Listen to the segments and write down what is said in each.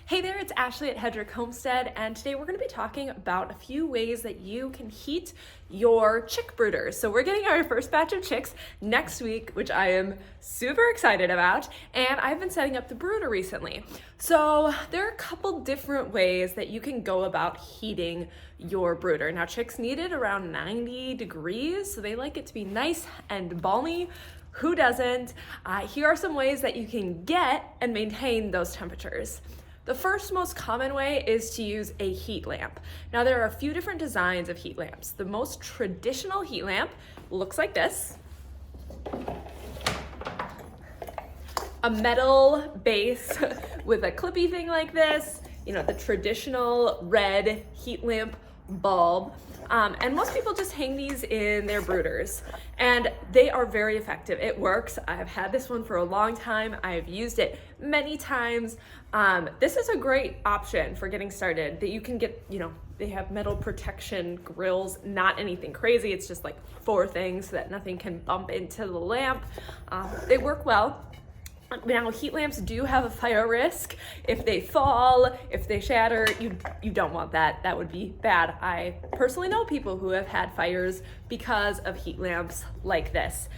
Hey there, it's Ashley at Hedrick Homestead, and today we're going to be talking about a few ways that you can heat your chick brooders. So we're getting our first batch of chicks next week, which I am super excited about, and I've been setting up the brooder recently. So there are a couple different ways that you can go about heating your brooder. Now, chicks need it around 90 degrees, so they like it to be nice and balmy. Who doesn't? Here are some ways that you can get and maintain those temperatures. The first most common way is to use a heat lamp. Now there are a few different designs of heat lamps. The most traditional heat lamp looks like this. A metal base with a clippy thing like this, the traditional red heat lamp bulb. And most people just hang these in their brooders, and they are very effective. It works. I've had this one for a long time. I've used it many times. This is a great option for getting started that you can get, they have metal protection grills, not anything crazy. It's just like 4 things so that nothing can bump into the lamp. They work well. Now, heat lamps do have a fire risk. If they fall, if they shatter, you don't want that. That would be bad. I personally know people who have had fires because of heat lamps like this.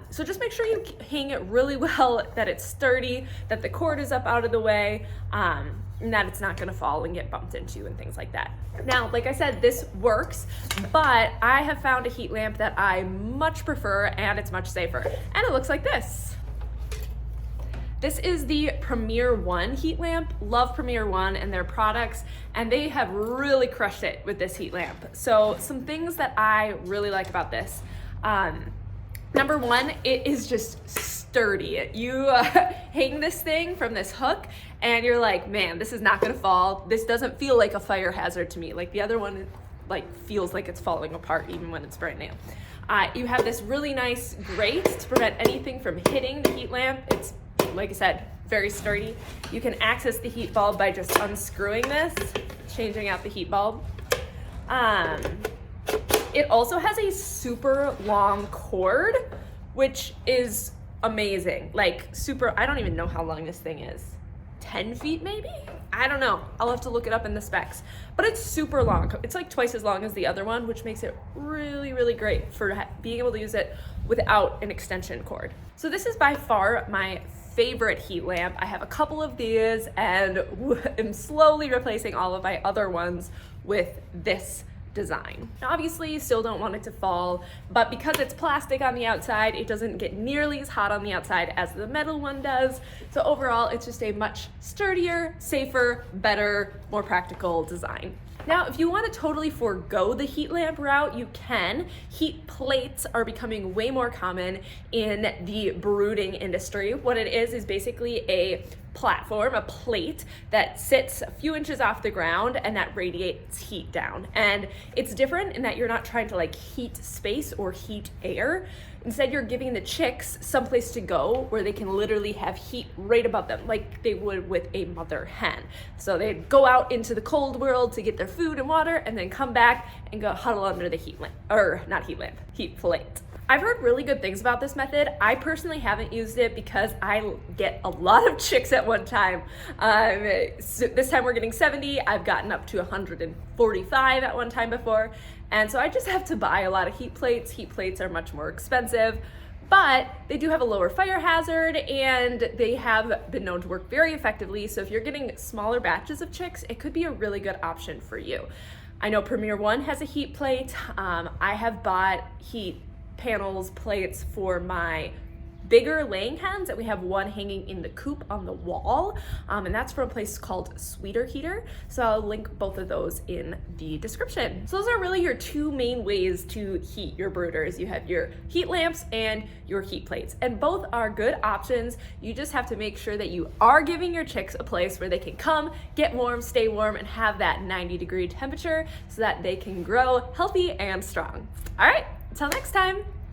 So just make sure you hang it really well, that it's sturdy, that the cord is up out of the way, and that it's not gonna fall and get bumped into and things like that. Now, like I said, this works, but I have found a heat lamp that I much prefer, and it's much safer. And it looks like this. This is the Premier One heat lamp. Love Premier One and their products, and they have really crushed it with this heat lamp. So some things that I really like about this. Number one, it is just sturdy. You hang this thing from this hook and you're like, man, this is not gonna fall. This doesn't feel like a fire hazard to me. Like the other one feels like it's falling apart even when it's brand new. You have this really nice grate to prevent anything from hitting the heat lamp. It's, like I said, very sturdy. You can access the heat bulb by just unscrewing this, changing out the heat bulb. It also has a super long cord, which is amazing. I don't even know how long this thing is. 10 feet maybe? I don't know. I'll have to look it up in the specs. But it's super long. It's like twice as long as the other one, which makes it really, really great for being able to use it without an extension cord. So this is by far my favorite heat lamp. I have a couple of these and am slowly replacing all of my other ones with this design. Now, obviously you still don't want it to fall, but because it's plastic on the outside, it doesn't get nearly as hot on the outside as the metal one does. So overall, it's just a much sturdier, safer, better, more practical design. Now, if you want to totally forego the heat lamp route, you can. Heat plates are becoming way more common in the brooding industry. What it is basically a platform, a plate that sits a few inches off the ground and that radiates heat down. And it's different in that you're not trying to heat space or heat air. Instead, you're giving the chicks someplace to go where they can literally have heat right above them, like they would with a mother hen. So they'd go out into the cold world to get their food and water and then come back and go huddle under the heat plate. I've heard really good things about this method. I personally haven't used it because I get a lot of chicks at one time. So this time we're getting 70. I've gotten up to 145 at one time before. And so I just have to buy a lot of heat plates. Heat plates are much more expensive, but they do have a lower fire hazard and they have been known to work very effectively. So if you're getting smaller batches of chicks, it could be a really good option for you. I know Premier One has a heat plate. I have bought heat panels, plates for my bigger laying hens, that we have one hanging in the coop on the wall, and that's from a place called Sweeter Heater. So I'll link both of those in the description. So those are really your 2 main ways to heat your brooders. You have your heat lamps and your heat plates, and both are good options. You just have to make sure that you are giving your chicks a place where they can come, get warm, stay warm, and have that 90-degree temperature so that they can grow healthy and strong. All right, until next time.